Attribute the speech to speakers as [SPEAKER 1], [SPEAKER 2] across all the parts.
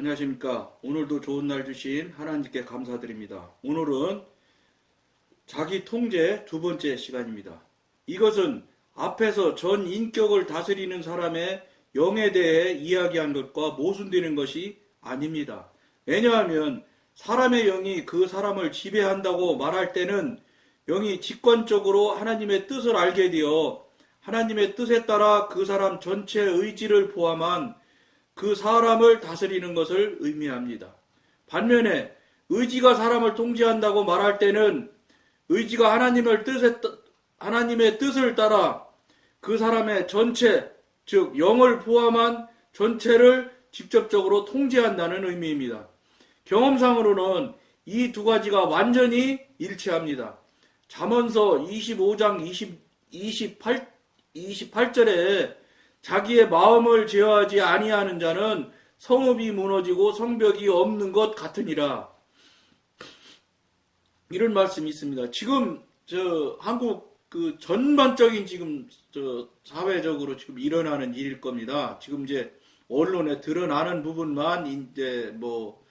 [SPEAKER 1] 안녕하십니까. 오늘도 좋은 날 주신 하나님께 감사드립니다. 오늘은 자기 통제 두 번째 시간입니다. 이것은 앞에서 전 인격을 다스리는 사람의 영에 대해 이야기한 것과 모순되는 것이 아닙니다. 왜냐하면 사람의 영이 그 사람을 지배한다고 말할 때는 영이 직관적으로 하나님의 뜻을 알게 되어 하나님의 뜻에 따라 그 사람 전체의 의지를 포함한 그 사람을 다스리는 것을 의미합니다. 반면에 의지가 사람을 통제한다고 말할 때는 의지가 하나님의 뜻을 따라 그 사람의 전체, 즉 영을 포함한 전체를 직접적으로 통제한다는 의미입니다. 경험상으로는 이 두 가지가 완전히 일치합니다. 잠언서 25장 28절에 자기의 마음을 제어하지 아니하는 자는 성읍이 무너지고 성벽이 없는 것 같으니라. 이런 말씀이 있습니다. 지금 한국 그 전반적인 지금 사회적으로 지금 일어나는 일일 겁니다. 지금 이제 언론에 드러나는 부분만 이제 뭐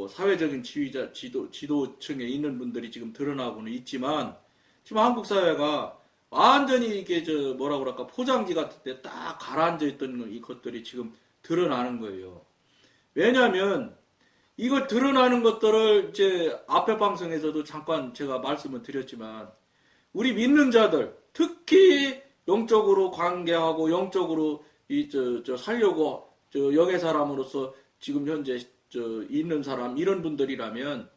[SPEAKER 1] 사회적인 지휘자 지도층에 있는 분들이 지금 드러나고는 있지만 지금 한국 사회가 완전히 이게 뭐라 그럴까 포장지 같은 데 딱 가라앉아 있던 이 것들이 지금 드러나는 거예요. 왜냐하면 이거 드러나는 것들을 이제 앞에 방송에서도 잠깐 제가 말씀을 드렸지만 우리 믿는 자들 특히 영적으로 관계하고 영적으로 살려고 영의 사람으로서 지금 현재 있는 사람 이런 분들이라면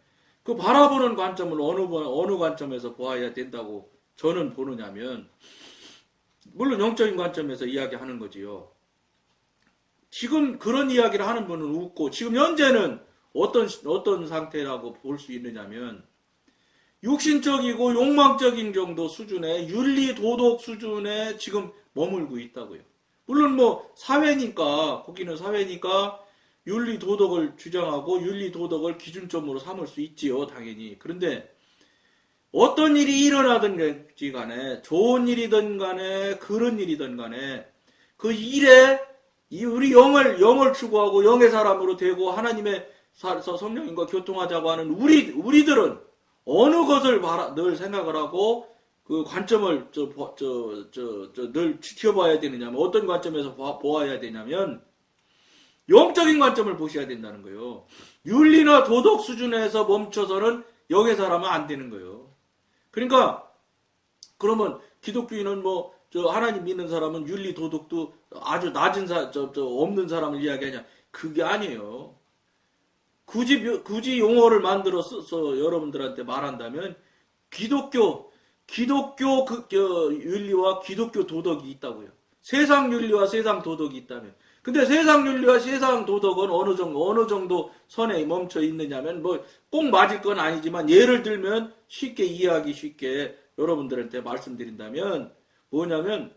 [SPEAKER 1] 그 바라보는 관점을 어느 관점에서 보아야 된다고 저는 보느냐면 물론 영적인 관점에서 이야기하는 거지요. 지금 그런 이야기를 하는 분은 웃고 지금 현재는 어떤 상태라고 볼 수 있느냐면 육신적이고 욕망적인 정도 수준의 윤리 도덕 수준에 지금 머물고 있다고요. 물론 사회니까 거기는 사회니까 윤리 도덕을 주장하고 윤리 도덕을 기준점으로 삼을 수 있지요, 당연히. 그런데 어떤 일이 일어나든지 간에 좋은 일이든 간에 그런 일이든 간에 그 일에 우리 영을 추구하고 영의 사람으로 되고 하나님의 성령님과 교통하자고 하는 우리들은 어느 것을 늘 생각을 하고 그 관점을 늘 지켜봐야 되느냐면 어떤 관점에서 보아야 되냐면 영적인 관점을 보셔야 된다는 거예요. 윤리나 도덕 수준에서 멈춰서는 영의 사람은 안 되는 거예요. 그러니까 그러면 기독교인은 하나님 믿는 사람은 윤리 도덕도 아주 낮은 없는 사람을 이야기하냐? 그게 아니에요. 굳이 용어를 만들어 써서 여러분들한테 말한다면 기독교 윤리와 기독교 도덕이 있다고요. 세상 윤리와 세상 도덕이 있다면. 근데 세상 윤리와 세상 도덕은 어느 정도 선에 멈춰 있느냐면 꼭 맞을 건 아니지만 예를 들면 쉽게 이해하기 쉽게 여러분들한테 말씀드린다면 뭐냐면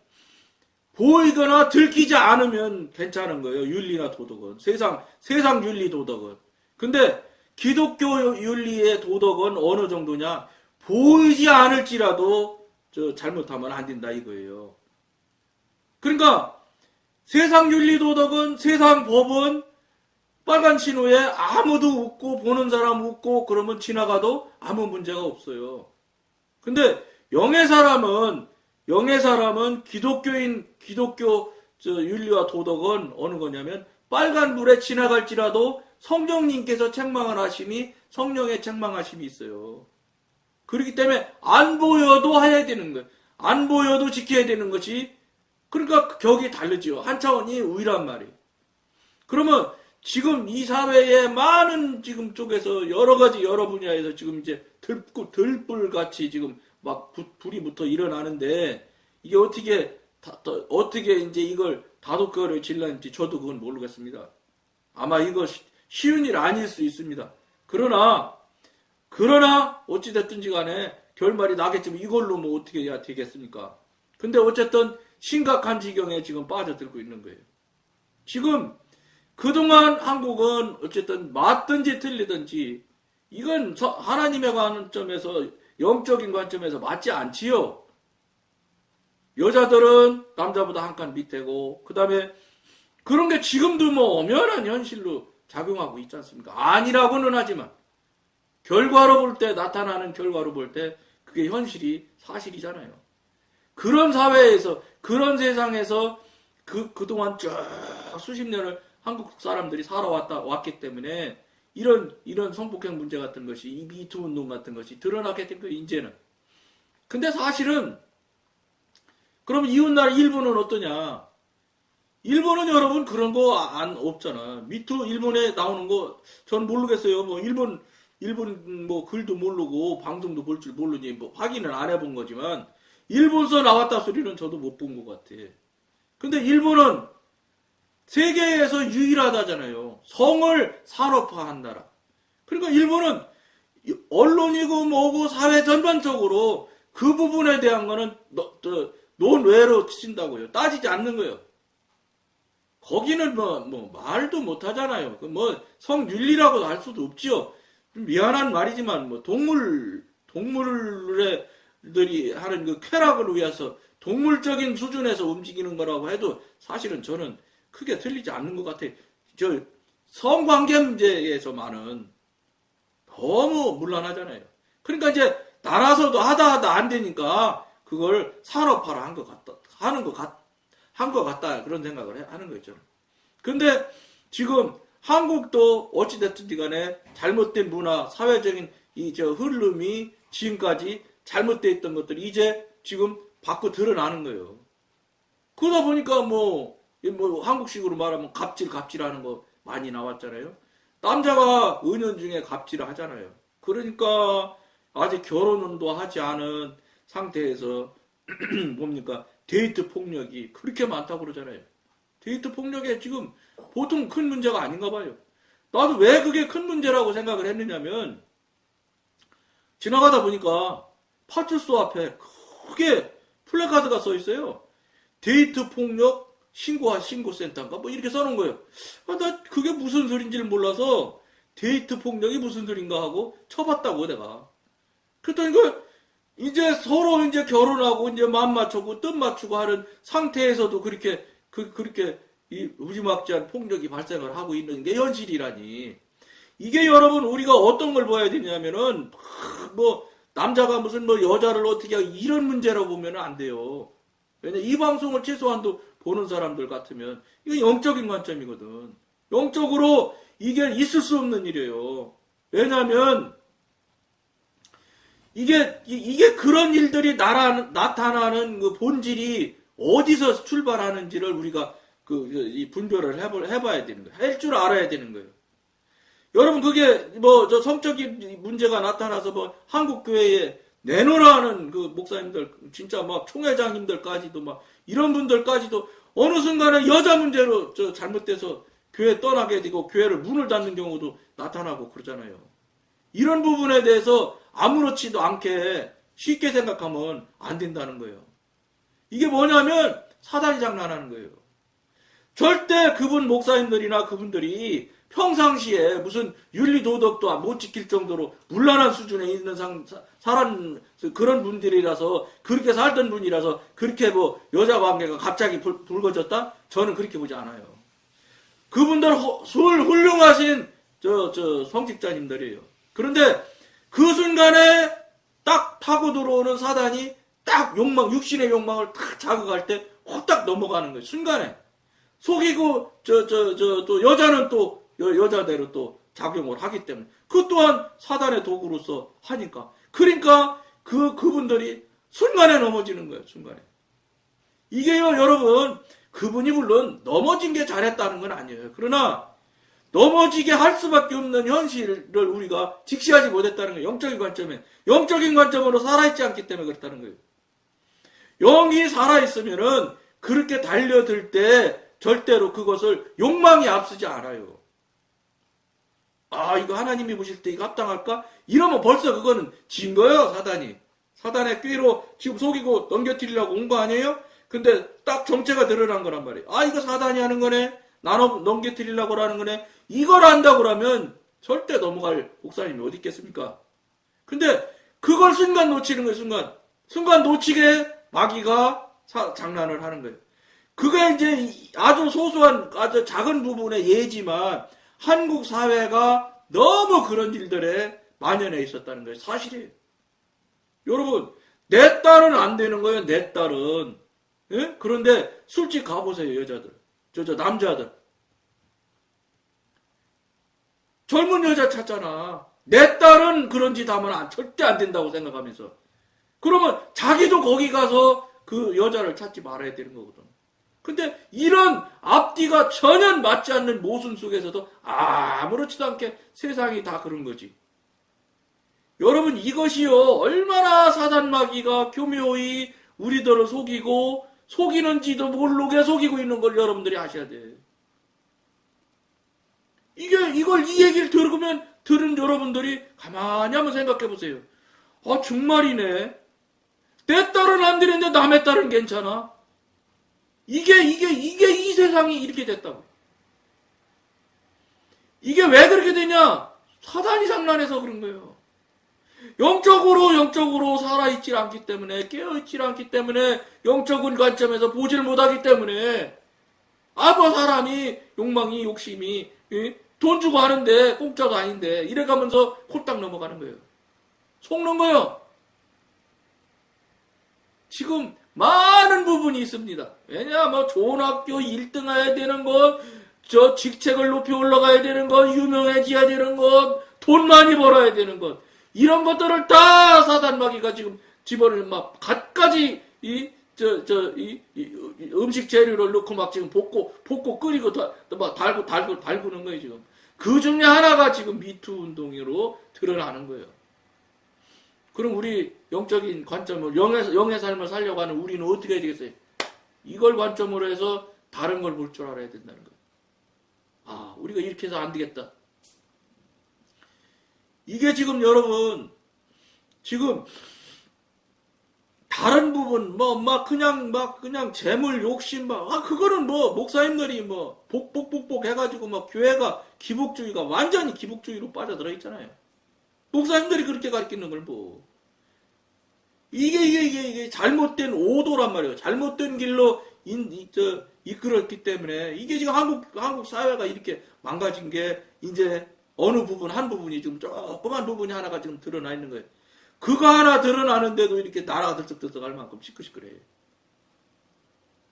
[SPEAKER 1] 보이거나 들키지 않으면 괜찮은 거예요. 윤리나 도덕은. 세상 윤리 도덕은. 근데 기독교 윤리의 도덕은 어느 정도냐? 보이지 않을지라도 잘못하면 안 된다 이거예요. 그러니까 세상 윤리 도덕은 세상 법은 빨간 신호에 아무도 웃고 보는 사람 웃고 그러면 지나가도 아무 문제가 없어요. 근데 영의 사람은 기독교 윤리와 도덕은 어느 거냐면 빨간 불에 지나갈지라도 성령님께서 책망을 하심이 성령의 책망하심이 있어요. 그렇기 때문에 안 보여도 해야 되는 거예요. 안 보여도 지켜야 되는 것이 그러니까 격이 다르지요. 한 차원이 우위란 말이에요. 그러면 지금 이 사회의 많은 지금 쪽에서 여러 분야에서 지금 이제 들불같이 지금 막 불이 붙어 일어나는데 이게 어떻게 이제 이걸 다독거려 질는지 저도 그건 모르겠습니다. 아마 이거 쉬운 일 아닐 수 있습니다. 그러나 어찌됐든지 간에 결말이 나겠지만 이걸로 어떻게 해야 되겠습니까? 근데 어쨌든 심각한 지경에 지금 빠져들고 있는 거예요. 지금 그동안 한국은 어쨌든 맞든지 틀리든지 이건 하나님의 관점에서 영적인 관점에서 맞지 않지요. 여자들은 남자보다 한 칸 밑에고 그 다음에 그런 게 지금도 엄연한 현실로 작용하고 있지 않습니까? 아니라고는 하지만 결과로 볼 때, 나타나는 결과로 볼 때 그게 현실이 사실이잖아요. 그런 사회에서, 그런 세상에서 그동안 쭉 수십 년을 한국 사람들이 왔기 때문에 이런 성폭행 문제 같은 것이, 이 미투 운동 같은 것이 드러나게 된 거예요, 이제는. 근데 사실은, 그럼 이웃나라 일본은 어떠냐? 일본은 여러분 그런 거 없잖아. 미투 일본에 나오는 거, 전 모르겠어요. 뭐, 일본 뭐 글도 모르고 방송도 볼 줄 모르니 뭐 확인은 안 해본 거지만, 일본서 나왔다 소리는 저도 못 본 것 같아. 근데 일본은 세계에서 유일하다잖아요. 성을 산업화한 나라. 그러니까 일본은 언론이고 뭐고 사회 전반적으로 그 부분에 대한 거는 논외로 친다고요. 따지지 않는 거예요. 거기는 뭐 말도 못 하잖아요. 뭐 성윤리라고도 할 수도 없지요. 미안한 말이지만 뭐 동물들이 하는 그 쾌락을 위해서 동물적인 수준에서 움직이는 거라고 해도 사실은 저는 크게 틀리지 않는 것 같아요. 저 성관계 문제에서만은 너무 문란하잖아요. 그러니까 이제 나라서도 하다 안 되니까 그걸 산업화를 한 것 같다 그런 생각을 하는 거죠. 근데 지금 한국도 어찌됐든지 간에 잘못된 문화, 사회적인 흐름이 지금까지 잘못되어 있던 것들이 이제 지금 밖으로 드러나는 거예요. 그러다 보니까 뭐 한국식으로 말하면 갑질하는 거 많이 나왔잖아요. 남자가 은연중에 갑질을 하잖아요. 그러니까 아직 결혼도 하지 않은 상태에서 뭡니까? 데이트 폭력이 그렇게 많다고 그러잖아요. 데이트 폭력에 지금 보통 큰 문제가 아닌가 봐요. 나도 왜 그게 큰 문제라고 생각을 했느냐면 지나가다 보니까 파출소 앞에 크게 플래카드가 써 있어요. 데이트 폭력 신고센터인가 뭐 이렇게 써놓은 거예요. 나 그게 무슨 소린지를 몰라서 데이트 폭력이 무슨 소린가 하고 쳐봤다고 내가. 그랬더니 이제 서로 이제 결혼하고 이제 맘 맞추고 뜻 맞추고 하는 상태에서도 그렇게 이 무지막지한 폭력이 발생을 하고 있는 게 현실이라니. 이게 여러분 우리가 어떤 걸 봐야 되냐면은 뭐 남자가 무슨 뭐 여자를 어떻게 하고 이런 문제라고 보면 안 돼요. 왜냐 이 방송을 최소한도 보는 사람들 같으면 이건 영적인 관점이거든. 영적으로 이게 있을 수 없는 일이에요. 왜냐하면 이게 그런 일들이 나타나는 그 본질이 어디서 출발하는지를 우리가 이 분별을 해봐야 되는 거예요. 할 줄 알아야 되는 거예요. 여러분 그게 뭐 저 성적인 문제가 나타나서 뭐 한국 교회에 내놓으라는 그 목사님들 진짜 막 총회장님들까지도 막 이런 분들까지도 어느 순간에 여자 문제로 잘못돼서 교회 떠나게 되고 교회를 문을 닫는 경우도 나타나고 그러잖아요. 이런 부분에 대해서 아무렇지도 않게 쉽게 생각하면 안 된다는 거예요. 이게 뭐냐면 사단이 장난하는 거예요. 절대 그분 목사님들이나 그분들이 평상시에 무슨 윤리도덕도 못 지킬 정도로 문란한 수준에 있는 그런 분들이라서 그렇게 살던 분이라서 그렇게 뭐 여자 관계가 갑자기 불거졌다? 저는 그렇게 보지 않아요. 그분들 훌륭하신 성직자님들이에요. 그런데 그 순간에 딱 타고 들어오는 사단이 딱 육신의 욕망을 딱 자극할 때 호딱 넘어가는 거예요. 순간에. 속이고, 또 여자는 또 여자대로 또 작용을 하기 때문에. 그 또한 사단의 도구로서 하니까. 그러니까 그분들이 순간에 넘어지는 거예요. 순간에. 이게요, 여러분, 그분이 물론 넘어진 게 잘했다는 건 아니에요. 그러나 넘어지게 할 수밖에 없는 현실을 우리가 직시하지 못했다는 거예요. 영적인 관점으로 살아있지 않기 때문에 그렇다는 거예요. 영이 살아있으면은 그렇게 달려들 때 절대로 그것을 욕망이 앞서지 않아요. 이거 하나님이 보실 때 이거 합당할까? 이러면 벌써 그거는 진 거예요, 사단이. 사단의 꾀로 지금 속이고 넘겨뜨리려고 온 거 아니에요? 근데 딱 정체가 드러난 거란 말이에요. 이거 사단이 하는 거네? 나눠 넘겨뜨리려고 하는 거네? 이걸 안다고 그러면 절대 넘어갈 목사님이 어디 있겠습니까? 근데 그걸 순간 놓치는 거예요, 순간 놓치게 마귀가 장난을 하는 거예요. 그게 이제 아주 소소한, 아주 작은 부분의 예지만 한국 사회가 너무 그런 일들에 만연해 있었다는 거예요. 사실이에요. 여러분, 내 딸은 안 되는 거예요. 내 딸은. 예? 그런데 술집 가보세요. 여자들. 저 남자들. 젊은 여자 찾잖아. 내 딸은 그런 짓 하면 절대 안 된다고 생각하면서. 그러면 자기도 거기 가서 그 여자를 찾지 말아야 되는 거거든. 근데 이런 앞뒤가 전혀 맞지 않는 모순 속에서도 아무렇지도 않게 세상이 다 그런 거지. 여러분, 이것이요, 얼마나 사단마귀가 교묘히 우리들을 속이고 속이는지도 모르게 속이고 있는 걸 여러분들이 아셔야 돼. 이걸 이 얘기를 들은 여러분들이 가만히 한번 생각해 보세요. 정말이네. 내 딸은 안 되는데 남의 딸은 괜찮아. 이게 이 세상이 이렇게 됐다고. 이게 왜 그렇게 되냐? 사단이 장난해서 그런 거예요. 영적으로 살아있질 않기 때문에, 깨어있질 않기 때문에, 영적인 관점에서 보질 못하기 때문에, 사람이, 욕망이, 욕심이, 돈 주고 하는데, 공짜도 아닌데, 이래가면서 홀딱 넘어가는 거예요. 속는 거예요. 지금 많은 부분이 있습니다. 왜냐, 좋은 학교 1등 해야 되는 것, 직책을 높이 올라가야 되는 것, 유명해져야 되는 것, 돈 많이 벌어야 되는 것, 이런 것들을 다 사단마귀가 지금 집어넣는 갖가지 음식 재료를 넣고 지금 볶고 끓이고 달구는 거예요, 지금. 그 중에 하나가 지금 미투 운동으로 드러나는 거예요. 그럼 우리 영적인 관점을, 영의 삶을 살려고 하는 우리는 어떻게 해야 되겠어요? 이걸 관점으로 해서 다른 걸 볼 줄 알아야 된다는 거예요. 우리가 이렇게 해서 안 되겠다. 이게 지금 여러분, 지금 다른 부분, 그냥 재물 욕심, 그거는 목사님들이 복복 해가지고 교회가 기복주의가 완전히 기복주의로 빠져들어 있잖아요. 목사님들이 그렇게 가르치는 걸 이게 잘못된 오도란 말이에요. 잘못된 길로 이끌었기 때문에 이게 지금 한국 사회가 이렇게 망가진 게 이제 어느 부분, 한 부분이 좀 조그만 부분이 하나가 지금 드러나 있는 거예요. 그거 하나 드러나는데도 이렇게 나라가 들썩들썩할 만큼 시끌시끌해요.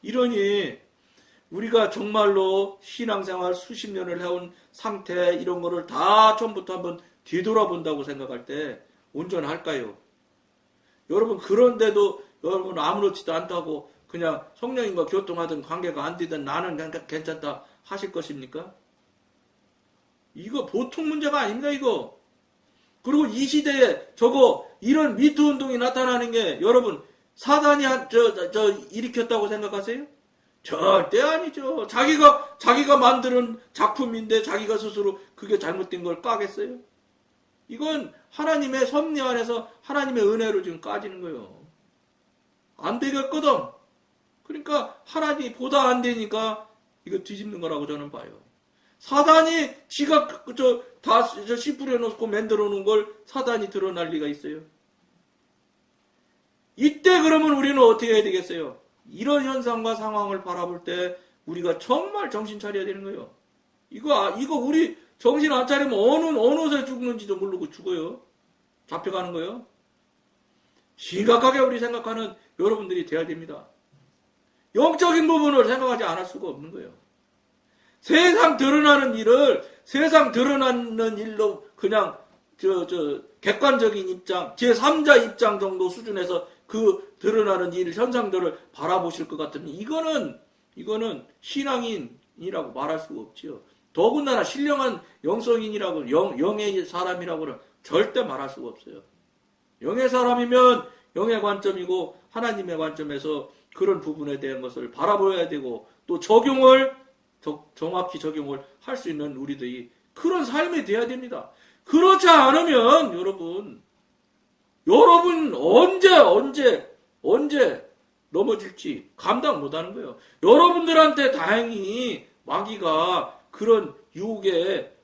[SPEAKER 1] 이러니 우리가 정말로 신앙생활 수십 년을 해온 상태 이런 거를 다 처음부터 한번 뒤돌아본다고 생각할 때 온전할까요? 여러분, 그런데도 여러분 아무렇지도 않다고 그냥 성령님과 교통하든 관계가 안 되든 나는 괜찮다 하실 것입니까? 이거 보통 문제가 아닙니다, 이거. 그리고 이 시대에 이런 미투 운동이 나타나는 게 여러분 사단이 일으켰다고 생각하세요? 절대 아니죠. 자기가 만드는 작품인데 자기가 스스로 그게 잘못된 걸 까겠어요? 이건 하나님의 섭리 안에서 하나님의 은혜로 지금 까지는 거예요. 안 되겠거든. 그러니까 하나님이 보다 안 되니까 이거 뒤집는 거라고 저는 봐요. 사단이 지가 다 씨 뿌려놓고 만들어 놓은 걸 사단이 드러날 리가 있어요. 이때 그러면 우리는 어떻게 해야 되겠어요? 이런 현상과 상황을 바라볼 때 우리가 정말 정신 차려야 되는 거예요. 이거 우리 정신 안 차리면 어느 옷에 죽는지도 모르고 죽어요. 잡혀가는 거예요. 심각하게 우리 생각하는 여러분들이 돼야 됩니다. 영적인 부분을 생각하지 않을 수가 없는 거예요. 세상 드러나는 일로 그냥 객관적인 입장, 제3자 입장 정도 수준에서 그 드러나는 현상들을 바라보실 것 같으면 이거는 신앙인이라고 말할 수가 없지요. 더군다나 신령한 영성인이라고 영의 사람이라고는 절대 말할 수가 없어요. 영의 사람이면 영의 관점이고 하나님의 관점에서 그런 부분에 대한 것을 바라봐야 되고 또 정확히 적용을 할 수 있는 우리들이 그런 삶이 돼야 됩니다. 그렇지 않으면 여러분 언제 넘어질지 감당 못하는 거예요. 여러분들한테 다행히 마귀가 그런 유혹에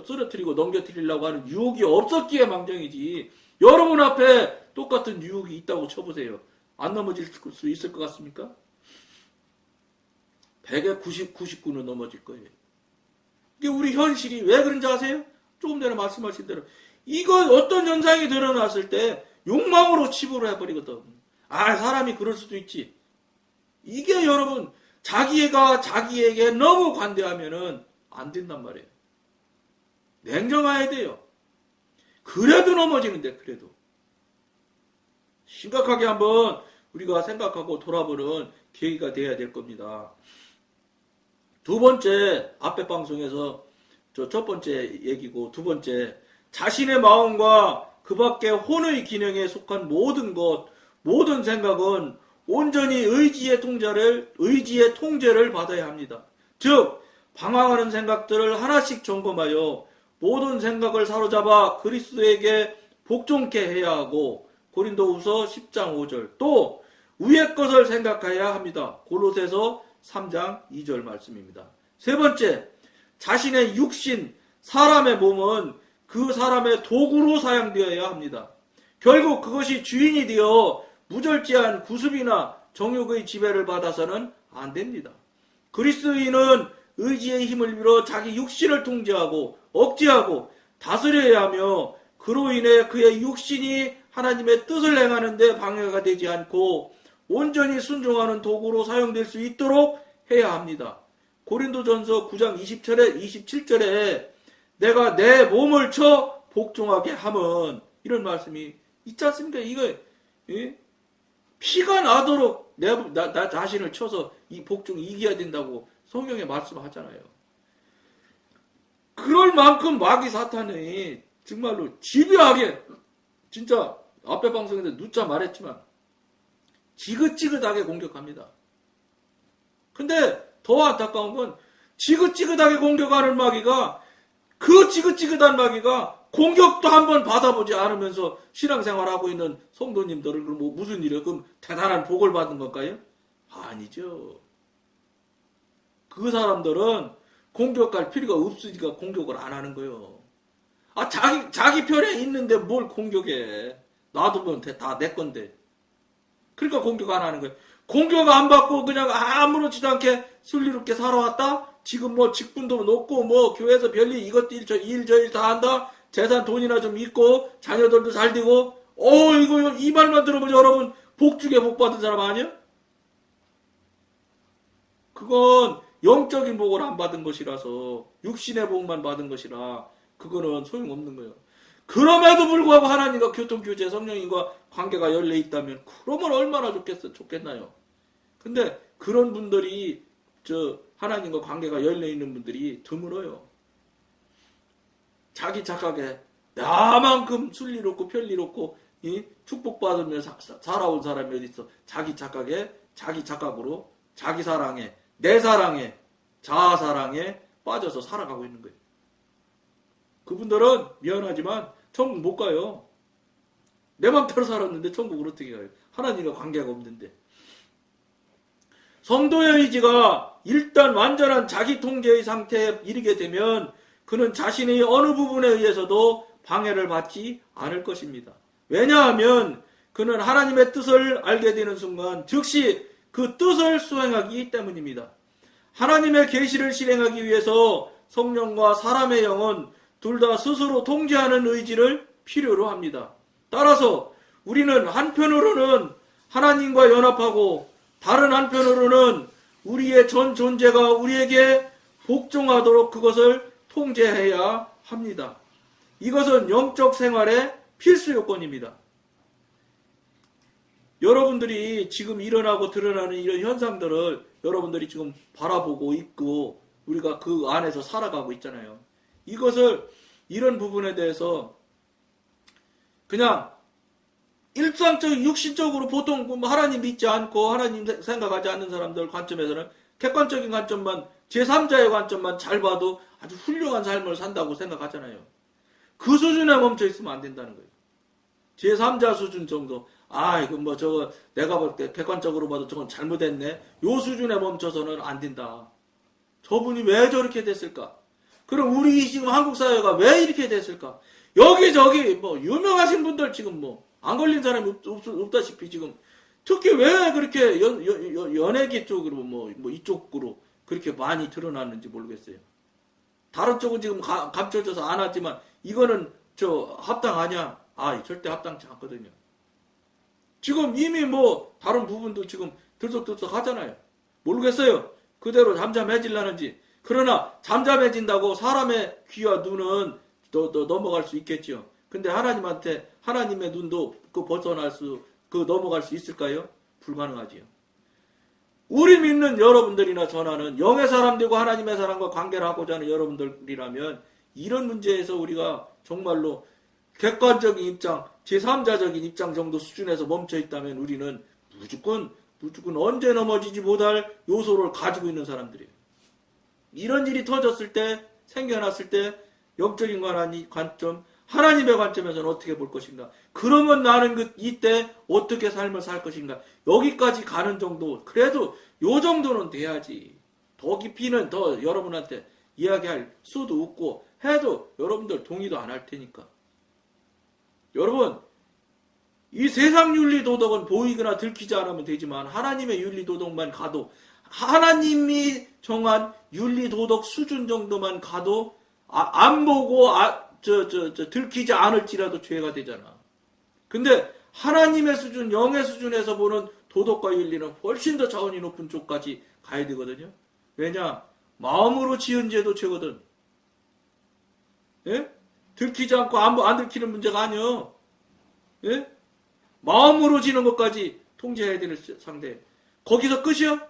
[SPEAKER 1] 쓰러뜨리고 넘겨뜨리려고 하는 유혹이 없었기에 망정이지. 여러분 앞에 똑같은 유혹이 있다고 쳐보세요. 안 넘어질 수 있을 것 같습니까? 100에 99는 넘어질 거예요. 이게 우리 현실이 왜 그런지 아세요? 조금 전에 말씀하신 대로. 이거 어떤 현상이 드러났을 때 욕망으로 치부를 해버리거든. 아, 사람이 그럴 수도 있지. 이게 여러분, 자기가 자기에게 너무 관대하면은 안 된단 말이에요. 냉정해야 돼요. 그래도 넘어지는데, 그래도. 심각하게 한번 우리가 생각하고 돌아보는 계기가 돼야 될 겁니다. 두 번째, 앞에 방송에서 첫 번째 얘기고, 두 번째, 자신의 마음과 그 밖의 혼의 기능에 속한 모든 것, 모든 생각은 온전히 의지의 통제를 받아야 합니다. 즉, 방황하는 생각들을 하나씩 점검하여 모든 생각을 사로잡아 그리스도에게 복종케 해야 하고, 고린도후서 10장 5절, 또 위의 것을 생각해야 합니다. 골로새서 3장 2절 말씀입니다. 세 번째, 자신의 육신, 사람의 몸은 그 사람의 도구로 사용되어야 합니다. 결국 그것이 주인이 되어 무절제한 구습이나 정욕의 지배를 받아서는 안 됩니다. 그리스도인은 의지의 힘을 빌어 자기 육신을 통제하고 억제하고 다스려야 하며, 그로 인해 그의 육신이 하나님의 뜻을 행하는 데 방해가 되지 않고 온전히 순종하는 도구로 사용될 수 있도록 해야 합니다. 고린도전서 9장 27절에 내가 내 몸을 쳐 복종하게 함은, 이런 말씀이 있지 않습니까? 이거 피가 나도록 나 자신을 쳐서 이 복종을 이겨야 된다고 성경에 말씀하잖아요. 그럴 만큼 마귀 사탄이 정말로 집요하게, 진짜 앞에 방송에서 누차 말했지만 지긋지긋하게 공격합니다. 근데 더 안타까운 건 지긋지긋하게 공격하는 마귀가, 그 지긋지긋한 마귀가 공격도 한번 받아보지 않으면서 신앙생활하고 있는 성도님들을 뭐 무슨 일이에요? 그럼 대단한 복을 받은 걸까요? 아니죠. 그 사람들은 공격할 필요가 없으니까 공격을 안 하는 거예요. 아, 자기 편에 있는데 뭘 공격해. 놔두면 다 내 건데. 그러니까 공격 안 하는 거예요. 공격 안 받고 그냥 아무렇지도 않게 순리롭게 살아왔다? 지금 뭐 직분도 높고 뭐 교회에서 별일 이것도 저 일 다 한다? 재산 돈이나 좀 있고 자녀들도 잘 되고, 이거 이 말만 들어보죠. 여러분, 복 중에 복 받은 사람 아니야? 그건 영적인 복을 안 받은 것이라서, 육신의 복만 받은 것이라 그거는 소용없는 거예요. 그럼에도 불구하고 하나님과 교통교제 성령님과 관계가 열려 있다면 그러면 얼마나 좋겠나요? 근데 그런 분들이, 하나님과 관계가 열려 있는 분들이 드물어요. 자기 착각에 나만큼 순리롭고 편리롭고 축복받으며 살아온 사람이 어디 있어? 자기 착각에, 자기 착각으로, 자기 사랑에, 내 사랑에, 자아 사랑에 빠져서 살아가고 있는 거예요. 그분들은 미안하지만 천국 못 가요. 내 맘대로 살았는데 천국을 어떻게 가요? 하나님과 관계가 없는데. 성도의 의지가 일단 완전한 자기 통제의 상태에 이르게 되면 그는 자신의 어느 부분에 의해서도 방해를 받지 않을 것입니다. 왜냐하면 그는 하나님의 뜻을 알게 되는 순간 즉시 그 뜻을 수행하기 때문입니다. 하나님의 계시를 실행하기 위해서 성령과 사람의 영은 둘 다 스스로 통제하는 의지를 필요로 합니다. 따라서 우리는 한편으로는 하나님과 연합하고 다른 한편으로는 우리의 전 존재가 우리에게 복종하도록 그것을 통제해야 합니다. 이것은 영적 생활의 필수 요건입니다. 여러분들이 지금 일어나고 드러나는 이런 현상들을 여러분들이 지금 바라보고 있고 우리가 그 안에서 살아가고 있잖아요. 이것을, 이런 부분에 대해서 그냥 일상적인 육신적으로 보통 하나님 믿지 않고 하나님 생각하지 않는 사람들 관점에서는 객관적인 관점만, 제3자의 관점만 잘 봐도 아주 훌륭한 삶을 산다고 생각하잖아요. 그 수준에 멈춰 있으면 안 된다는 거예요. 제3자 수준 정도, 이거 뭐 저거 내가 볼 때 객관적으로 봐도 저건 잘못했네, 요 수준에 멈춰서는 안 된다. 저분이 왜 저렇게 됐을까? 그럼 우리 지금 한국 사회가 왜 이렇게 됐을까? 여기저기 뭐 유명하신 분들 지금 뭐 안 걸린 사람이 없다시피 지금 특히 왜 그렇게 연예계 쪽으로 뭐 이쪽으로 그렇게 많이 드러났는지 모르겠어요. 다른 쪽은 지금 감춰져서 안 하지만 이거는 합당하냐? 절대 합당치 않거든요. 지금 이미 뭐 다른 부분도 지금 들썩들썩 하잖아요. 모르겠어요. 그대로 잠잠해질라는지. 그러나 잠잠해진다고 사람의 귀와 눈은 또 넘어갈 수 있겠죠. 근데 하나님의 눈도 넘어갈 수 있을까요? 불가능하지요. 우리 믿는 여러분들이나 저나는 영의 사람들과 하나님의 사람과 관계를 하고자 하는 여러분들이라면 이런 문제에서 우리가 정말로 객관적인 입장, 제3자적인 입장 정도 수준에서 멈춰 있다면 우리는 무조건 언제 넘어지지 못할 요소를 가지고 있는 사람들이에요. 이런 일이 터졌을 때, 생겨났을 때 영적인 관점, 하나님의 관점에서는 어떻게 볼 것인가? 그러면 나는 이때 어떻게 삶을 살 것인가? 여기까지 가는 정도, 그래도 요 정도는 돼야지. 더 깊이는 더 여러분한테 이야기할 수도 없고 해도 여러분들 동의도 안 할 테니까. 여러분, 이 세상 윤리 도덕은 보이거나 들키지 않으면 되지만 하나님의 윤리 도덕만 가도, 하나님이 정한 윤리 도덕 수준 정도만 가도 안 보고 들키지 않을지라도 죄가 되잖아. 근데 하나님의 수준, 영의 수준에서 보는 도덕과 윤리는 훨씬 더 차원이 높은 쪽까지 가야 되거든요. 왜냐? 마음으로 지은 죄도 죄거든. 예? 들키지 않고 안 들키는 문제가 아니요. 예? 마음으로 지는 것까지 통제해야 되는 상대. 거기서 끝이야?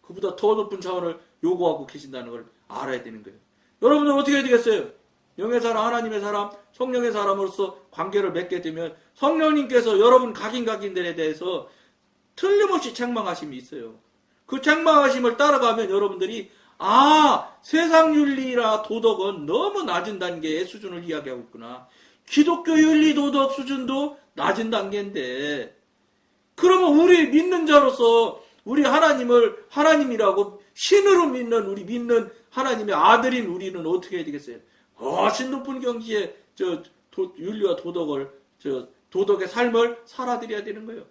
[SPEAKER 1] 그보다 더 높은 차원을 요구하고 계신다는 걸 알아야 되는 거예요. 여러분들 어떻게 해야 되겠어요? 영의 사람, 하나님의 사람, 성령의 사람으로서 관계를 맺게 되면 성령님께서 여러분 각인들에 대해서 틀림없이 책망하심이 있어요. 그 책망하심을 따라가면 여러분들이 세상 윤리나 도덕은 너무 낮은 단계의 수준을 이야기하고 있구나. 기독교 윤리 도덕 수준도 낮은 단계인데, 그러면 우리 믿는 자로서 우리 하나님이라고 신으로 믿는 하나님의 아들인 우리는 어떻게 해야 되겠어요? 훨씬 높은 경지의 윤리와 도덕의 삶을 살아드려야 되는 거예요.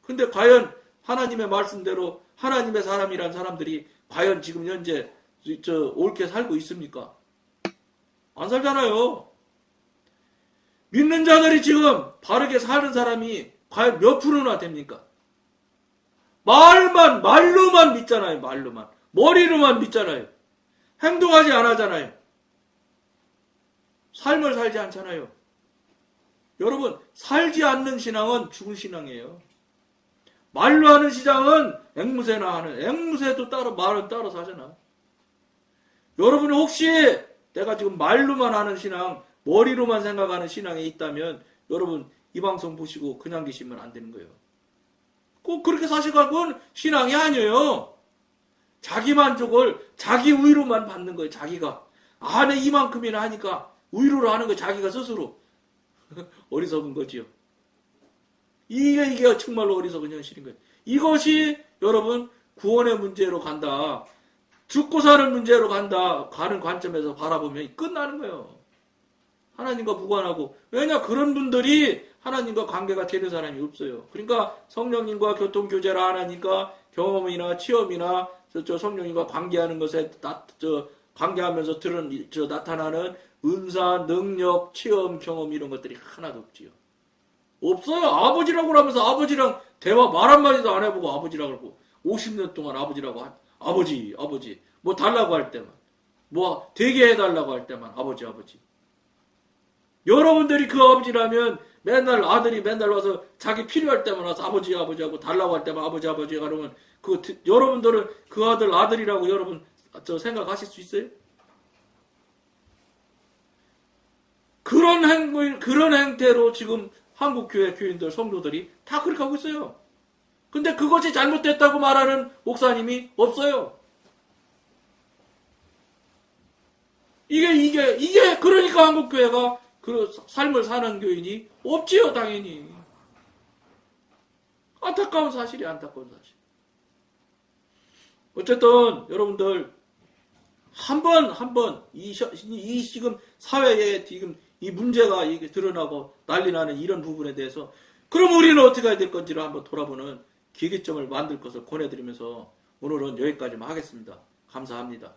[SPEAKER 1] 근데 과연 하나님의 말씀대로 하나님의 사람이란 사람들이 과연 지금 현재 옳게 살고 있습니까? 안 살잖아요. 믿는 자들이 지금 바르게 사는 사람이 과연 몇 프로나 됩니까? 말로만 믿잖아요. 말로만. 머리로만 믿잖아요. 행동하지 않잖아요. 삶을 살지 않잖아요. 여러분, 살지 않는 신앙은 죽은 신앙이에요. 말로 하는 신앙은 앵무새도 말은 따로 사잖아. 여러분이 혹시 내가 지금 말로만 하는 신앙, 머리로만 생각하는 신앙에 있다면 여러분 이 방송 보시고 그냥 계시면 안 되는 거예요. 꼭 그렇게 사시가고는 신앙이 아니에요. 자기 만족을 자기 위로만 받는 거예요. 자기가 내 이만큼이나 하니까 위로를 하는 거예요. 자기가 스스로. 어리석은 거지요. 이게 정말로 어리석은 현실인 거예요. 이것이 여러분 구원의 문제로 간다, 죽고 사는 문제로 가는 관점에서 바라보면 끝나는 거예요. 하나님과 무관하고. 왜냐? 그런 분들이 하나님과 관계가 되는 사람이 없어요. 그러니까 성령님과 교통교제를 안 하니까 경험이나 체험이나 성령님과 관계하는 것에 관계하면서 나타나는 은사, 능력, 체험, 경험 이런 것들이 하나도 없지요. 없어요. 아버지라고 하면서 아버지랑 대화 말 한마디도 안 해보고 아버지라고 그러고 50년 동안 아버지라고 아버지 뭐 달라고 할 때만 뭐 되게 해달라고 할 때만 아버지. 여러분들이 그 아버지라면 맨날 아들이 맨날 와서 자기 필요할 때만 와서 아버지 하고 달라고 할 때만 아버지 그러면 여러분들은 그 아들이라고 여러분 생각하실 수 있어요? 그런 행태로 지금 한국교회 교인들, 성도들이 다 그렇게 하고 있어요. 근데 그것이 잘못됐다고 말하는 목사님이 없어요. 이게 그러니까 한국교회가 그 삶을 사는 교인이 없지요, 당연히. 안타까운 사실. 어쨌든 여러분들 한번 이 지금 사회에 지금 이 문제가 이게 드러나고 난리 나는 이런 부분에 대해서 그럼 우리는 어떻게 해야 될 건지를 한번 돌아보는 기기점을 만들 것을 권해드리면서 오늘은 여기까지만 하겠습니다. 감사합니다.